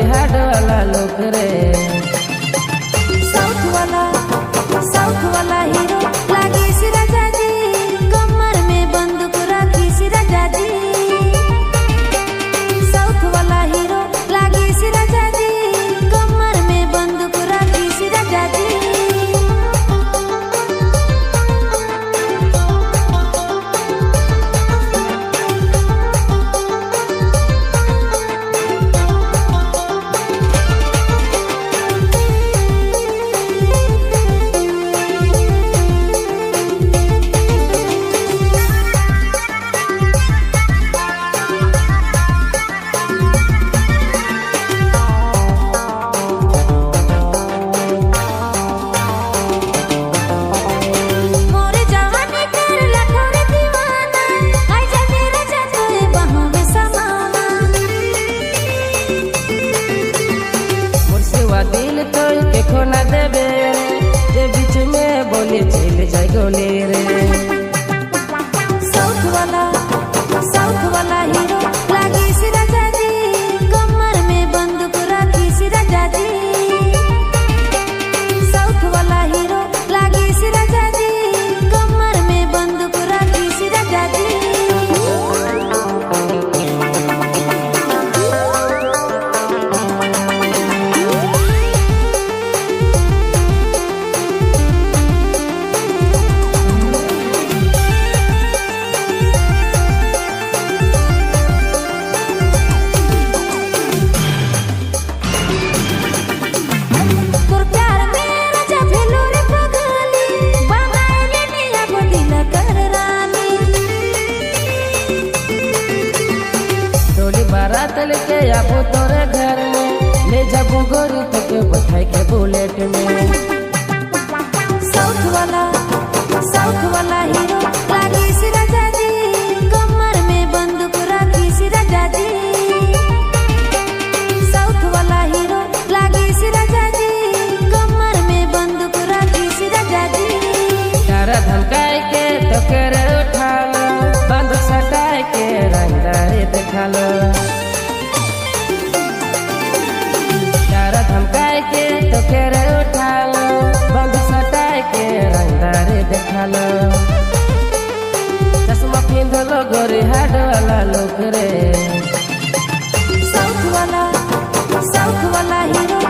गोरी हाड वाला लोग रे। साउथ वाला हीरो लागे सी राजा जी, कमर में बंदूक रखी सी राजा जी। साउथ वाला हीरो लागे सी राजा जी, कमर में बंदूक रखी सी राजा जी। दिल तो के खोना देबे जे बीच में बोले चल जाए गोले रे। साउथ वाला हीरो लागे सी राजा जी, कमर में बंदूक रखी सी राजा जी। साउथ वाला हीरो लागे सी राजा जी, कमर में बंदूक रखी सी राजा जी। बारात लेके आबो तोरे घर में, ले जाबो गोरी तक बैठाई के बुलेट में। साउथ वाला हीरो लागे सी राजा जी, कमर में बंदूक रखी सी राजा जी। साउथ वाला हीरो लागे सी राजा जी, कमर में बंदूक रखी सी राजा जी। तारा धमकाए के तो करे उठा लो, बंदूक सटाए के रंगदारी दिखा लो। तारा धमकाए के तो करे उठा लो, बंदूक सटाए के रंगदारी दिखा लो। चश्मा पिंध लो गोरी हाड वाला लोग रे। साउथ वाला हीरो